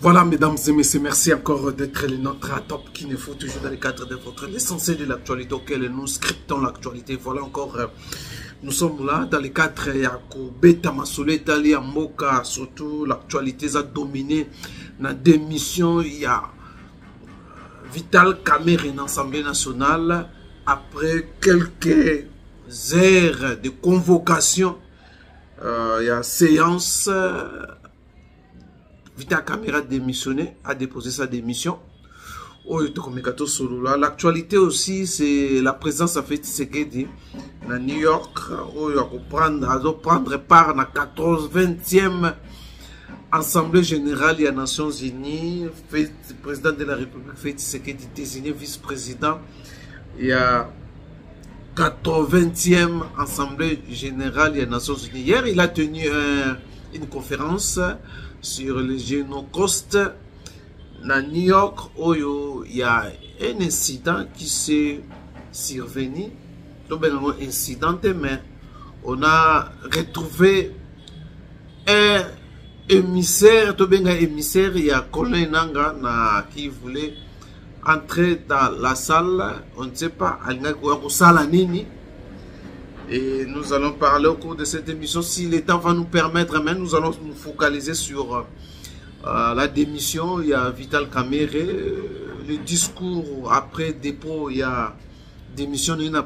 Voilà, mesdames et messieurs, merci encore d'être les nôtres à Top qui nous faut toujours dans le cadre de votre l'essentiel de l'actualité auquel nous scriptons l'actualité. Voilà encore, nous sommes là dans le cadre de Beta Masoulé, Dali Moka, surtout l'actualité a dominé dans des missions. Il y a Vital Kamerhe dans l'Assemblée nationale après quelques heures de convocation. Il y a séance. Vital Kamerhe a démissionné, a déposé sa démission. L'actualité aussi, c'est la présence de Félix Tshisekedi à New York. Il va prendre part à la 80e Assemblée générale des Nations Unies. Le président de la République, Félix Tshisekedi, désigné vice-président. Il y a 80e Assemblée générale des Nations Unies. Hier, il a tenu une conférence sur le génocide à New York, où il y a un incident qui s'est survenu. Donc, un incident, mais on a retrouvé un émissaire, il y a Colin Nanga qui voulait entrer dans la salle, on ne sait pas, et nous allons parler au cours de cette émission. Si le temps va nous permettre, mais nous allons nous focaliser sur la démission. Il y a Vital Kamerhe, le discours après dépôt, il y a démission de la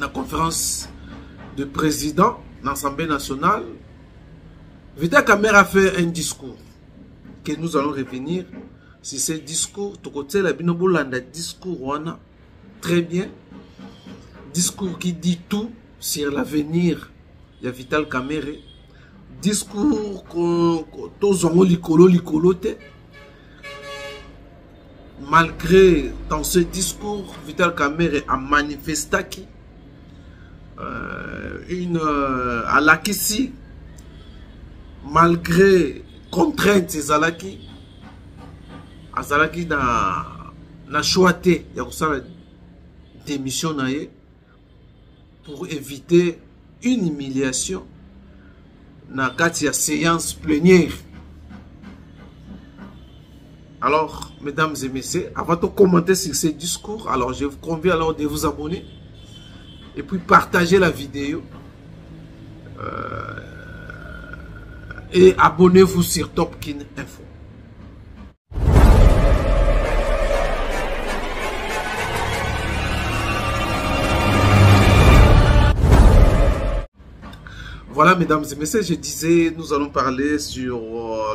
conférence de président de l'Assemblée nationale. Vital Kamerhe a fait un discours que nous allons revenir. Si ce discours, tout côté la binobolanda discours, très bien. Discours qui dit tout sur l'avenir de Vital Kamerhe. Discours malgré dans ce discours, Vital Kamerhe a manifesté à l'Akissi, malgré contraintes des Alaki, Azalaki n'a choisi de démission pour éviter une humiliation dans la séance plénière. Alors, mesdames et messieurs, avant de commenter sur ce discours, alors je vous convie alors de vous abonner et puis partager la vidéo et abonnez-vous sur Topkin Info. Voilà, mesdames et messieurs, je disais, nous allons parler sur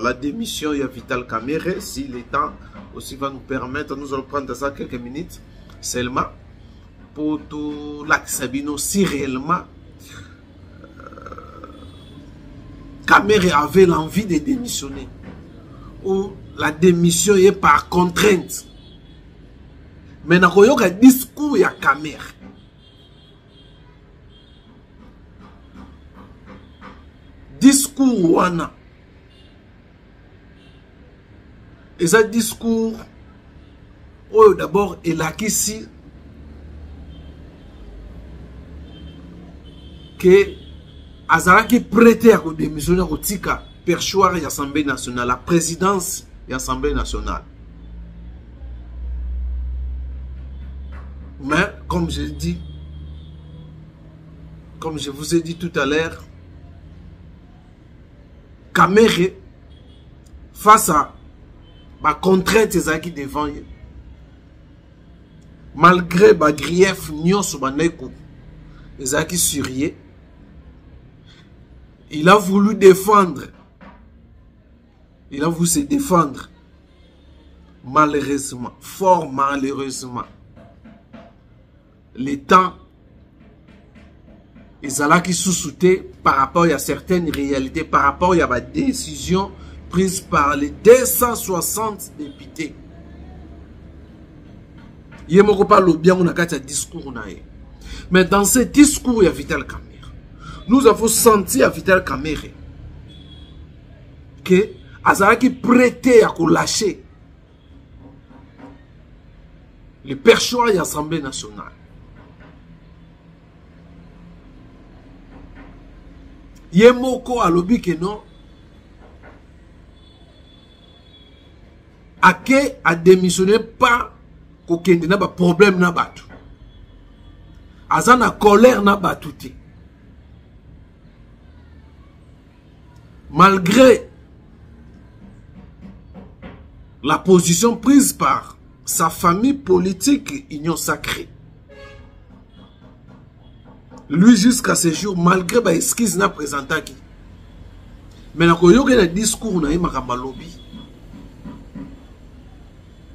la démission de Vital Kamerhe. Si le temps aussi va nous permettre, nous allons prendre ça quelques minutes seulement pour tout l'accès. Si réellement Kamerhe avait l'envie de démissionner ou la démission est par contrainte. Mais il y a un discours de Kamerhe. Discours wana et ça discours d'abord il a ici que Azalaki prêté à démissionner au tika perchoir de l'Assemblée nationale, la présidence de l'Assemblée nationale. Mais comme je vous ai dit tout à l'heure, Kamerhe, face à ma contrainte qui devant malgré ma grief qui surier, il a voulu défendre, il a voulu se défendre. Malheureusement, fort malheureusement, le temps ils allaient qui sous-souter par rapport à certaines réalités, par rapport à la décision prise par les 260 députés. Il y a un discours. Mais dans ce discours, il y a Vital Kamerhe. Nous avons senti à Vital Kamerhe que Azalaki prêté à lâcher le perchoir de l'Assemblée nationale. Yemoko alobi que non. a démissionné pas kokende na ba problème na batu. Aza na colère na batu te. Malgré la position prise par sa famille politique Union Sacrée. Lui jusqu'à ce jour, malgré ba esquisse na présenté, mais na koyoke na discours na makamba lobby.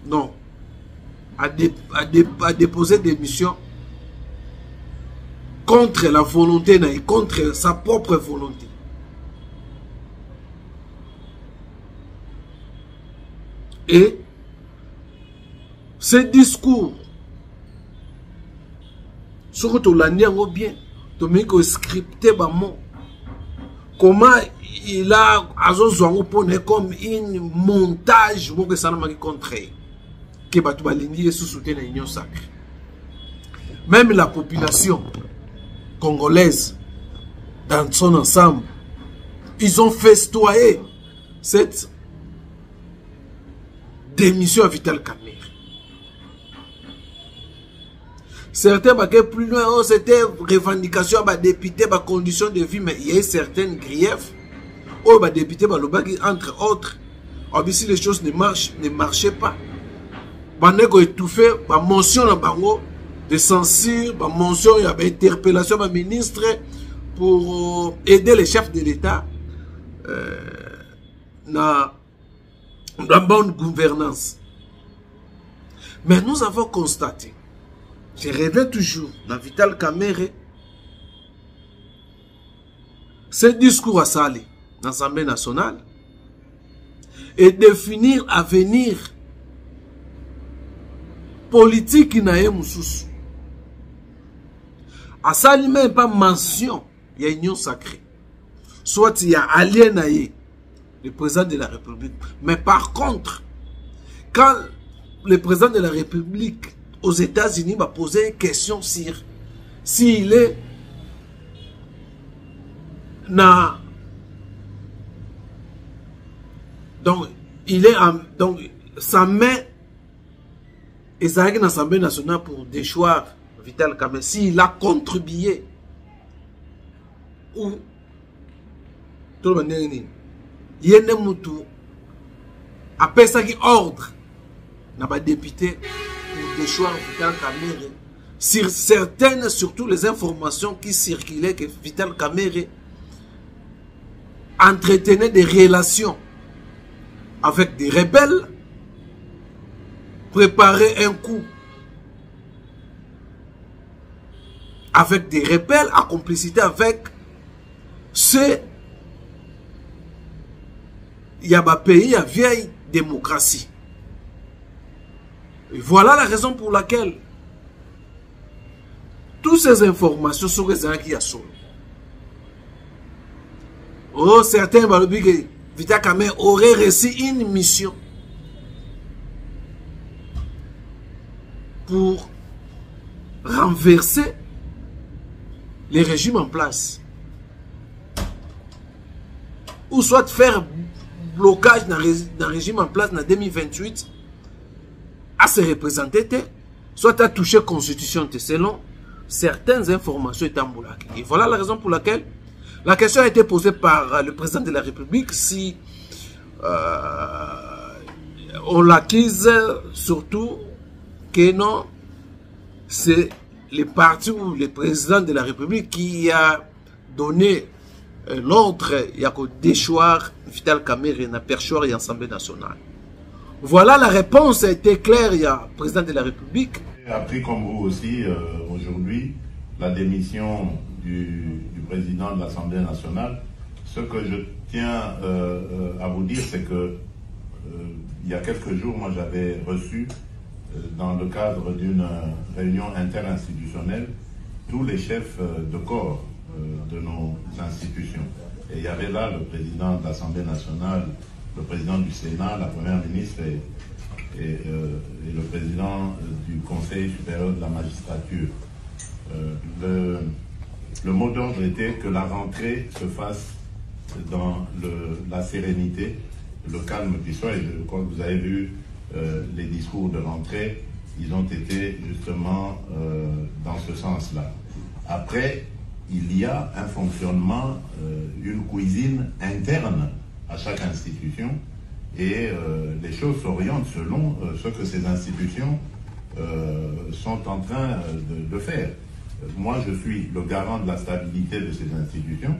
Non. A déposé des missions contre la volonté et contre sa propre volonté. Et ce discours, surtout l'année bien, tu m'as scripté comment il a comme un montage pour que ça ne m'a contre que batu balingi sous soutien de l'Union Sacrée. Même la population congolaise dans son ensemble, ils ont festoyé cette démission à Vital Kamerhe. Certains baguaient plus loin, oh, c'était revendication à député, à conditions de vie, mais il y a certaines griefs. Oh, député, entre autres, si les choses ne marchaient pas, on étouffé, mention de censure, mention d'interpellation du ministre pour aider les chefs de l'État dans la bonne gouvernance. Mais nous avons constaté, je reviens toujours dans Vital Kamerhe, ce discours à Salé dans l'Assemblée nationale et définir l'avenir politique na ye mususu. A ça lui même pas mention, il y a Union Sacrée. Soit il y a allié na ye, le président de la République. Mais par contre, quand le président de la République aux États-Unis va poser une question sur s'il est na donc il est en, donc sa main et ça a été l'Assemblée nationale pour déchoir Vital Kamerhe s'il a contribué ou tout le monde il y a un moutou après ça qui ordre n'a pas député pour déchoir Vital Kamerhe sur certaines, surtout les informations qui circulaient que Vital Kamerhe entretenait des relations avec des rebelles, préparer un coup avec des rebelles en complicité avec ceux il y a un pays à vieille démocratie. Et voilà la raison pour laquelle toutes ces informations sont les gens qui sont. Oh, certains vont dire que Vital Kamerhe aurait reçu une mission pour renverser les régimes en place. Ou soit faire blocage dans le régime en place en 2028 à se représenter, soit à toucher la constitution selon certaines informations étant boulaké. Et voilà la raison pour laquelle la question a été posée par le président de la République si on l'acquise surtout que non, c'est le parti ou le président de la République qui a donné l'ordre de déchoir Vital Kamerhe na perchoir et l'Assemblée nationale. Voilà la réponse a été claire, il y a le président de la République. J'ai appris comme vous aussi aujourd'hui la démission du président de l'Assemblée nationale. Ce que je tiens à vous dire, c'est que il y a quelques jours, moi j'avais reçu dans le cadre d'une réunion interinstitutionnelle tous les chefs de corps de nos institutions. Et il y avait là le président de l'Assemblée nationale, le président du Sénat, la première ministre et le président du Conseil supérieur de la magistrature. Le mot d'ordre était que la rentrée se fasse dans la sérénité, le calme qui soit. Et je crois que vous avez vu les discours de rentrée, ils ont été justement dans ce sens-là. Après, il y a un fonctionnement, une cuisine interne à chaque institution, et les choses s'orientent selon ce que ces institutions sont en train de faire. Moi, je suis le garant de la stabilité de ces institutions,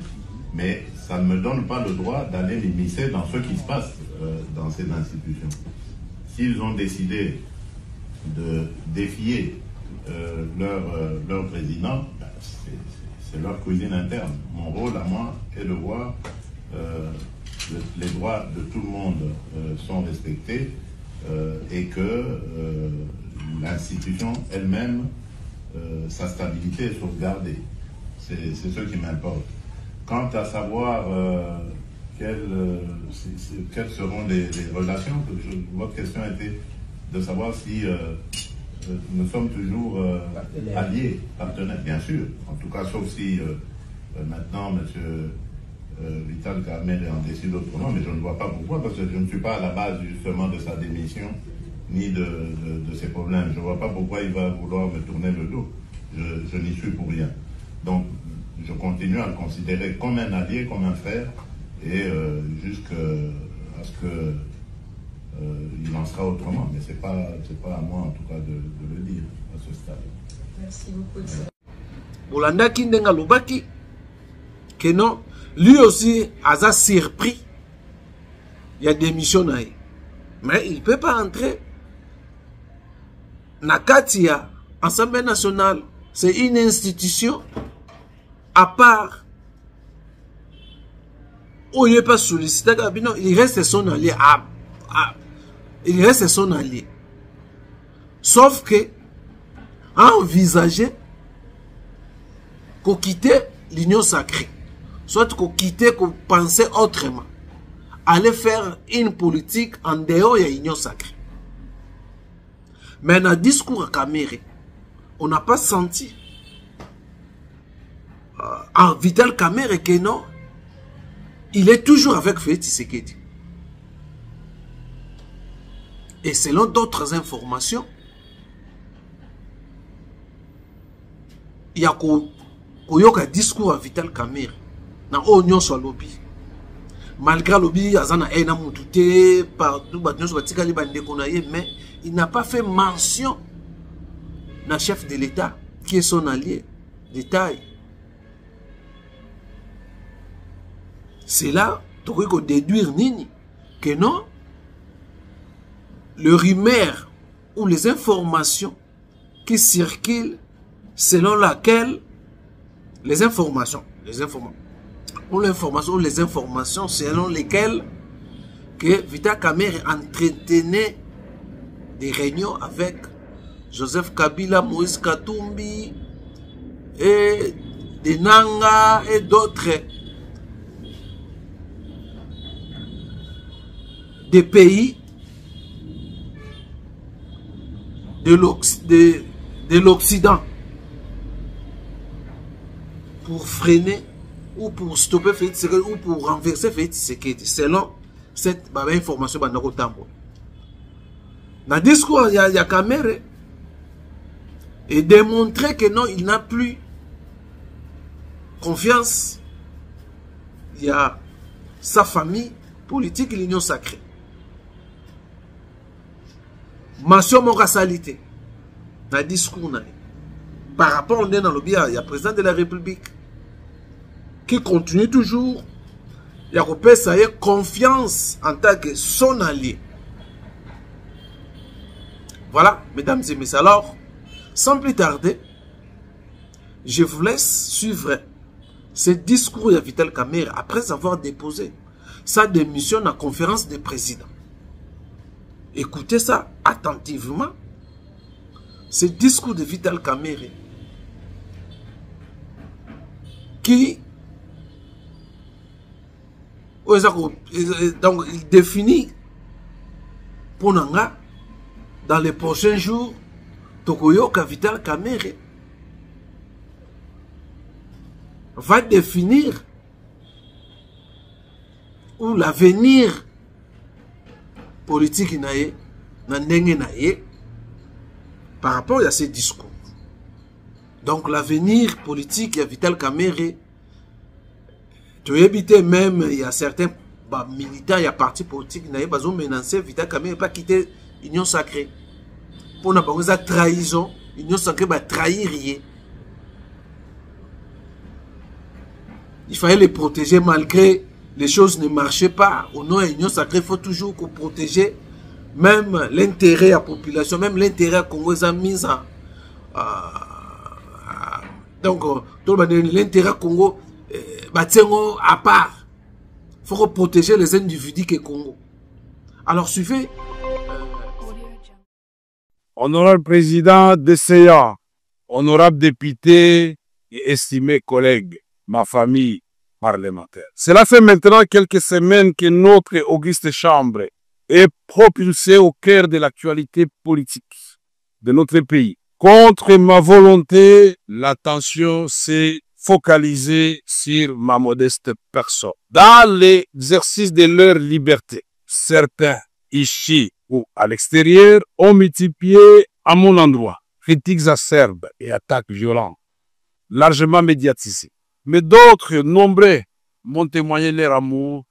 mais ça ne me donne pas le droit d'aller m'immiscer dans ce qui se passe dans ces institutions. S'ils ont décidé de défier leur président, ben, c'est leur cuisine interne. Mon rôle à moi est de voir les droits de tout le monde sont respectés et que l'institution elle-même, sa stabilité est sauvegardée. C'est ce qui m'importe. Quant à savoir quelles seront les relations, votre question était de savoir si nous sommes toujours alliés, partenaires, bien sûr. En tout cas, sauf si maintenant, M. Vital Kamerhe en décide autrement, mais je ne vois pas pourquoi, parce que je ne suis pas à la base justement de sa démission, ni de ses problèmes. Je ne vois pas pourquoi il va vouloir me tourner le dos. Je n'y suis pour rien. Donc, je continue à le considérer comme un allié, comme un frère, et jusqu'à ce que il en sera autrement. Mais ce n'est pas à moi, en tout cas, de le dire à ce stade. Merci beaucoup. Bolanda Kindenga Lobaki, que non, lui aussi a surpris. Il y a des missions, mais il ne peut pas entrer. Nakatia, Assemblée nationale, c'est une institution à part. Où il n'est pas sollicité, il reste son allié. Il reste son allié. Sauf que, a envisagé qu'on quittait l'union sacrée. Soit qu'on quittait, qu'on pensait autrement. Aller faire une politique en dehors de l'union sacrée. Mais dans le discours à Kamerhe, on n'a pas senti en Vital Kamerhe que non, il est toujours avec Félix Tshisekedi. Et selon d'autres informations, il y a un discours à Vital Kamerhe dans l'Union sur le lobby. Malgré le lobby, il y a un moutouté, mais il n'a pas fait mention d'un chef de l'État qui est son allié de taille. C'est là qu'il faut déduire Nini que non, le rumeur ou les informations qui circulent selon laquelle les informations selon lesquelles que Vital Kamerhe entretenait des réunions avec Joseph Kabila, Moïse Katumbi et des Nanga et d'autres des pays de l'Occident pour freiner ou pour stopper Félix Tshisekedi ou pour renverser Félix Tshisekedi selon cette information. Dans le discours, il y a Kamerhe et démontrer que non, il n'a plus confiance. Il y a sa famille politique et l'union sacrée. Mention moralité dans le discours. Par rapport au dans le bien, il y a le président de la République qui continue toujours. Il y a confiance en tant que son allié. Voilà, mesdames et messieurs. Alors, sans plus tarder, je vous laisse suivre ce discours de Vital Kamerhe après avoir déposé sa démission à la conférence des présidents. Écoutez ça attentivement. Ce discours de Vital Kamerhe qui donc il définit pour Nanga dans les prochains jours Tokoyoka Vital Kamerhe va définir ou l'avenir politique naïe par rapport à ces discours. Donc l'avenir politique, il y a Vital Kamerhe. Tu éviter même, il y a certains militants, il y a partis politiques, qui ont menacé Vital Kamerhe pas quitter l'Union sacrée. Pour ne pas trahison, l'Union sacrée va trahir. Il fallait les protéger malgré les choses ne marchaient pas. Au nom de l'Union sacrée, il faut toujours protéger même l'intérêt de la population, même l'intérêt Congo est mis en... donc, l'intérêt Congo à part. Il faut protéger les individus du Congo. Alors, suivez. Honorable président DCA, honorable député et estimés collègues, ma famille parlementaire. Cela fait maintenant quelques semaines que notre auguste chambre est propulsée au cœur de l'actualité politique de notre pays. Contre ma volonté, l'attention s'est focalisée sur ma modeste personne. Dans l'exercice de leur liberté, certains, ici ou à l'extérieur, ont multiplié à mon endroit critiques acerbes et attaques violentes, largement médiatisées. Mais d'autres, nombreux, m'ont témoigné leur amour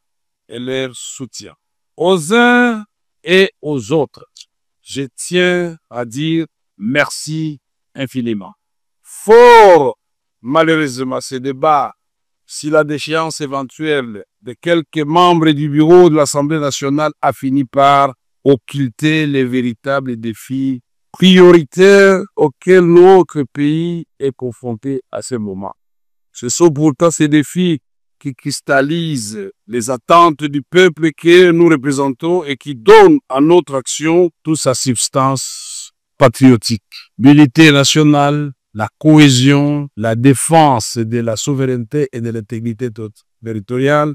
et leur soutien. Aux uns et aux autres, je tiens à dire merci infiniment. Fort malheureusement, ce débat, si la déchéance éventuelle de quelques membres du bureau de l'Assemblée nationale a fini par occulter les véritables défis prioritaires auxquels notre pays est confronté à ce moment. Ce sont pourtant ces défis qui cristallisent les attentes du peuple que nous représentons et qui donnent à notre action toute sa substance patriotique. L'unité nationale, la cohésion, la défense de la souveraineté et de l'intégrité territoriale,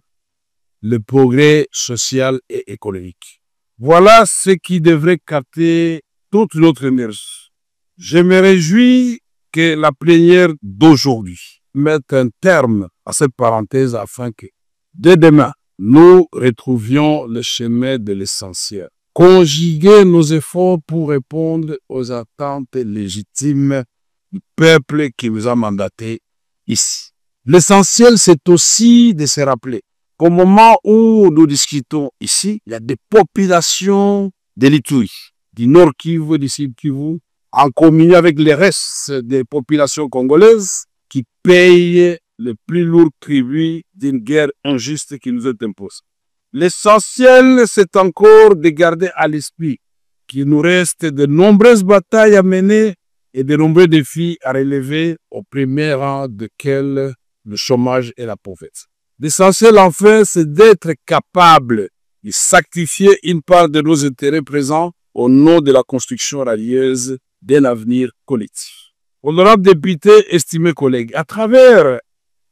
le progrès social et économique. Voilà ce qui devrait capter toute notre énergie. Je me réjouis que la plénière d'aujourd'hui mette un terme à cette parenthèse afin que, dès demain, nous retrouvions le chemin de l'essentiel. Conjuguer nos efforts pour répondre aux attentes légitimes du peuple qui nous a mandatés ici. L'essentiel, c'est aussi de se rappeler qu'au moment où nous discutons ici, il y a des populations de l'Ituri, du Nord Kivu, du Sud Kivu, en communion avec le reste des populations congolaises qui payent le plus lourd tribut d'une guerre injuste qui nous est imposée. L'essentiel, c'est encore de garder à l'esprit qu'il nous reste de nombreuses batailles à mener et de nombreux défis à relever, au premier rang desquels le chômage et la pauvreté. L'essentiel, enfin, c'est d'être capable de sacrifier une part de nos intérêts présents au nom de la construction radieuse d'un avenir collectif. Honorable député, estimés collègues, à travers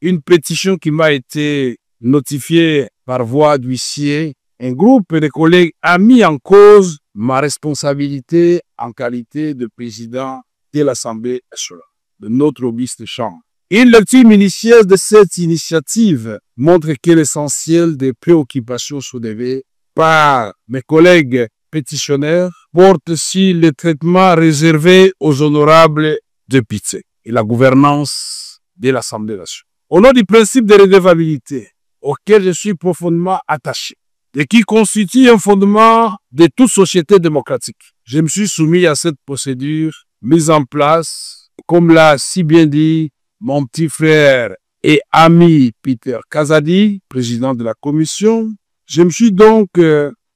une pétition qui m'a été notifiée par voie d'huissier, un groupe de collègues a mis en cause ma responsabilité en qualité de président de l'Assemblée nationale, de notre auguste chambre. Une lecture minutieuse de cette initiative montre que l'essentiel des préoccupations soulevées par mes collègues pétitionnaires porte sur le traitement réservé aux honorables députés et la gouvernance de l'Assemblée nationale. Au nom du principe de redevabilité auquel je suis profondément attaché et qui constitue un fondement de toute société démocratique, je me suis soumis à cette procédure mise en place, comme l'a si bien dit mon petit frère et ami Peter Kazadi, président de la commission. Je me suis donc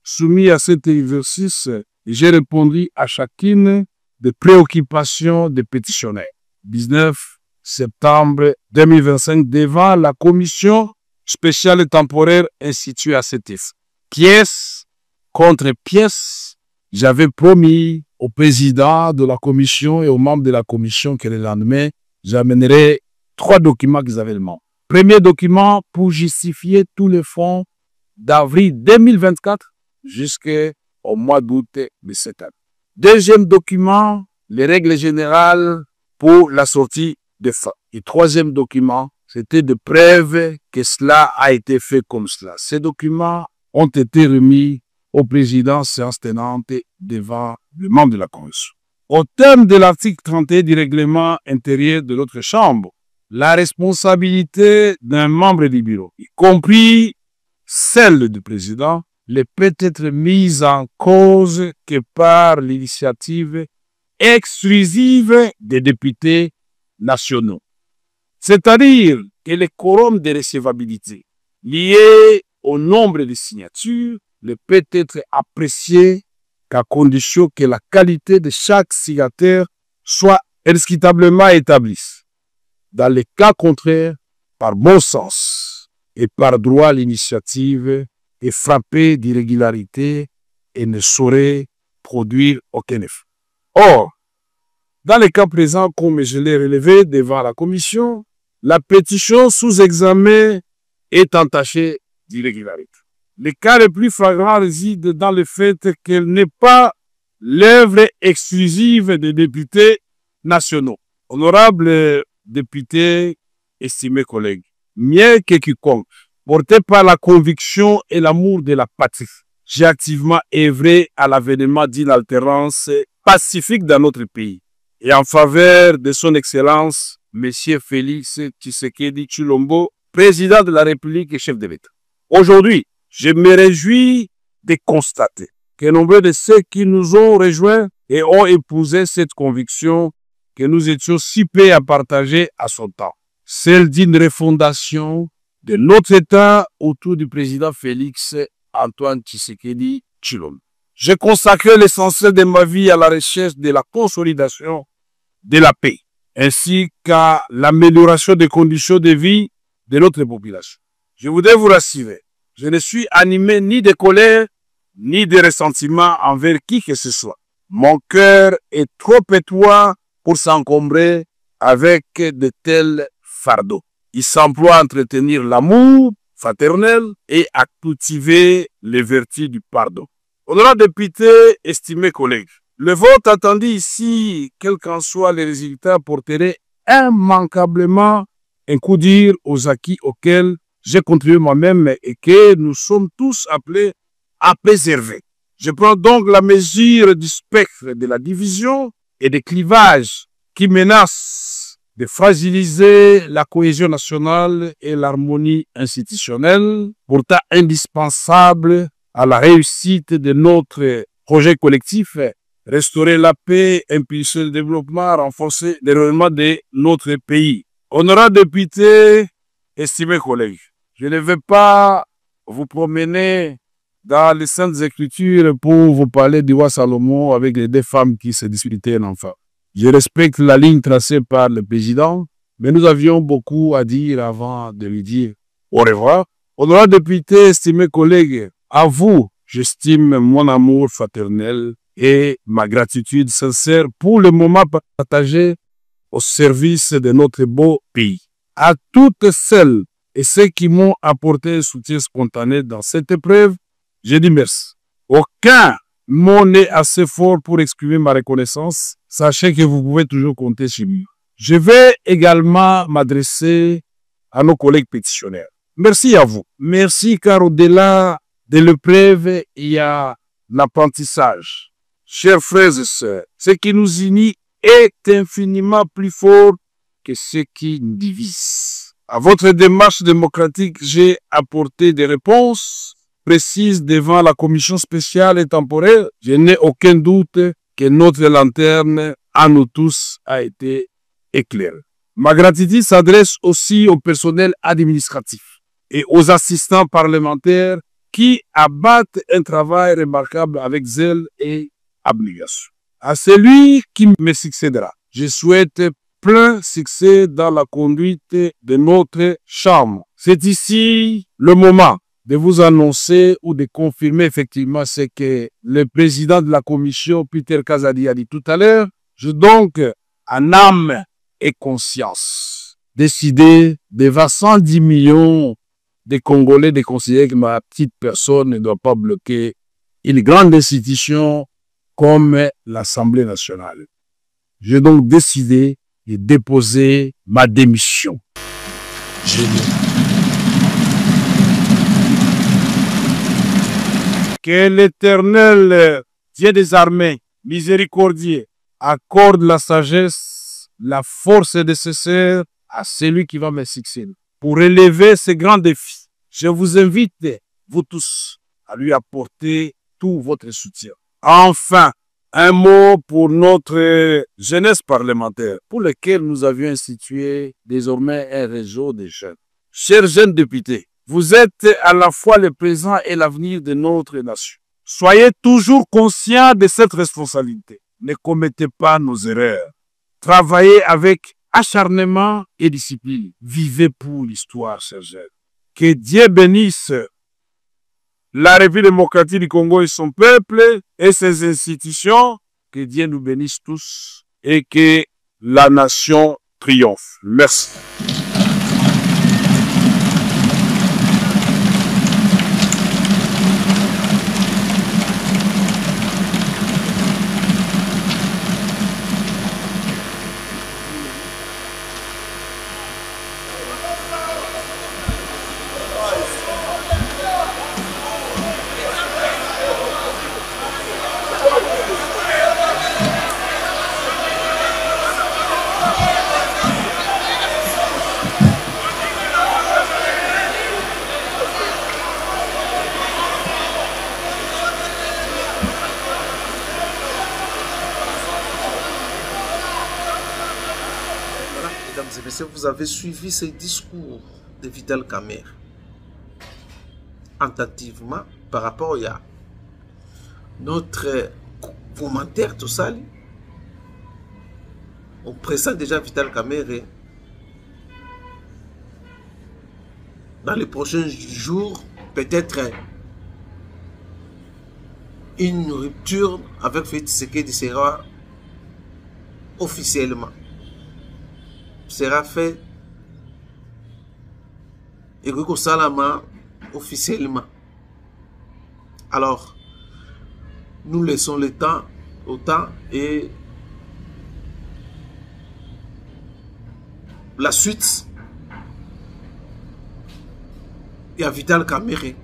soumis à cet exercice et j'ai répondu à chacune des préoccupations des pétitionnaires. 19 septembre 2025 devant la commission spéciale et temporaire instituée à cet effet. Pièce contre pièce, j'avais promis au président de la commission et aux membres de la commission que le lendemain, j'amènerai 3 documents qu'ils avaient demandé. Premier document pour justifier tous les fonds d'avril 2024 jusqu'au mois d'août de cette année. Deuxième document, les règles générales pour la sortie des fonds. Et troisième document, c'était de preuve que cela a été fait comme cela. Ces documents ont été remis au président séance tenante devant le membre de la Convention. Au terme de l'article 31 du règlement intérieur de notre Chambre, la responsabilité d'un membre du bureau, y compris celle du président, ne peut être mise en cause que par l'initiative exclusive des députés nationaux. C'est-à-dire que le quorum de recevabilité lié au nombre de signatures ne peut être apprécié qu'à condition que la qualité de chaque signataire soit indiscutablement établie. Dans les cas contraires, par bon sens et par droit, l'initiative est frappée d'irrégularité et ne saurait produire aucun effet. Or, dans le cas présent, comme je l'ai relevé devant la commission, la pétition sous examen est entachée d'irrégularité. Le cas le plus flagrant réside dans le fait qu'elle n'est pas l'œuvre exclusive des députés nationaux. Honorables députés, estimés collègues, mieux que quiconque, porté par la conviction et l'amour de la patrie, j'ai activement œuvré à l'avènement d'une alternance pacifique dans notre pays et en faveur de son Excellence, M. Félix Tshisekedi Tshilombo, président de la République et chef de l'État. Aujourd'hui, je me réjouis de constater que nombreux de ceux qui nous ont rejoints et ont épousé cette conviction que nous étions si peu à partager à son temps, celle d'une refondation de notre État autour du président Félix Antoine Tshisekedi Tshilombo. J'ai consacré l'essentiel de ma vie à la recherche de la consolidation de la paix, ainsi qu'à l'amélioration des conditions de vie de notre population. Je voudrais vous rassurer, je ne suis animé ni de colère, ni de ressentiment envers qui que ce soit. Mon cœur est trop étroit pour s'encombrer avec de tels fardeaux. Il s'emploie à entretenir l'amour fraternel et à cultiver les vertus du pardon. Honorables députés, estimés collègues, le vote attendu ici, quels qu'en soient les résultats, porterait immanquablement un coup dur aux acquis auxquels j'ai contribué moi-même et que nous sommes tous appelés à préserver. Je prends donc la mesure du spectre de la division et des clivages qui menacent de fragiliser la cohésion nationale et l'harmonie institutionnelle, pourtant indispensable à la réussite de notre projet collectif, restaurer la paix, impulser le développement, renforcer le rayonnement de notre pays. Honorables députés, estimés collègues, je ne vais pas vous promener dans les Saintes Écritures pour vous parler du roi Salomon avec les deux femmes qui se disputaient un enfant. Je respecte la ligne tracée par le président, mais nous avions beaucoup à dire avant de lui dire au revoir. Honorables députés, estimés collègues, à vous, j'estime mon amour fraternel et ma gratitude sincère pour le moment partagé au service de notre beau pays. À toutes celles et ceux qui m'ont apporté un soutien spontané dans cette épreuve, je dis merci. Aucun mot n'est assez fort pour exprimer ma reconnaissance. Sachez que vous pouvez toujours compter sur moi. Je vais également m'adresser à nos collègues pétitionnaires. Merci à vous. Merci car au-delà de l'épreuve, il y a l'apprentissage. Chers frères et sœurs, ce qui nous unit est infiniment plus fort que ce qui nous divise. À votre démarche démocratique, j'ai apporté des réponses précises devant la commission spéciale et temporaire. Je n'ai aucun doute que notre lanterne à nous tous a été éclairée. Ma gratitude s'adresse aussi au personnel administratif et aux assistants parlementaires qui abattent un travail remarquable avec zèle et abnégation. À celui qui me succédera, je souhaite plein succès dans la conduite de notre chambre. C'est ici le moment de vous annoncer ou de confirmer effectivement ce que le président de la commission, Peter Kazadi, a dit tout à l'heure. Je donc, en âme et conscience, décidé devant 110 millions de Congolais de considérer que ma petite personne ne doit pas bloquer une grande institution comme l'Assemblée nationale. J'ai donc décidé de déposer ma démission. Que l'Éternel, Dieu des armées, miséricordieux, accorde la sagesse, la force nécessaire à celui qui va me succéder. Pour relever ces grands défis, je vous invite, vous tous, à lui apporter tout votre soutien. Enfin, un mot pour notre jeunesse parlementaire, pour lequel nous avions institué désormais un réseau de jeunes. Chers jeunes députés, vous êtes à la fois le présent et l'avenir de notre nation. Soyez toujours conscients de cette responsabilité. Ne commettez pas nos erreurs. Travaillez avec acharnement et discipline. Vivez pour l'histoire, chers jeunes. Que Dieu bénisse la République démocratique du Congo et son peuple et ses institutions. Que Dieu nous bénisse tous et que la nation triomphe. Merci. Mesdames et messieurs, vous avez suivi ces discours de Vital Kamerhe attentivement par rapport à notre commentaire, tout ça. On pressent déjà Vital Kamerhe dans les prochains jours, peut-être une rupture avec Félix Tshisekedi sera officiellement. Sera fait et que Salama officiellement. Alors, nous laissons le temps au temps et la suite, il y a Vital Kamerhe.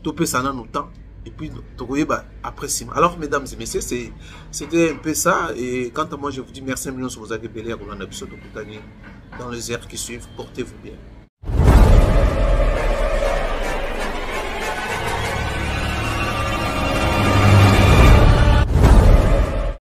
Tout peut s'en aller temps. Et puis, après 6 mois. Alors, mesdames et messieurs, c'était un peu ça. Et quant à moi, je vous dis merci 1 million sur vos agréments. On a un épisode de Koutani dans les heures qui suivent. Portez-vous bien.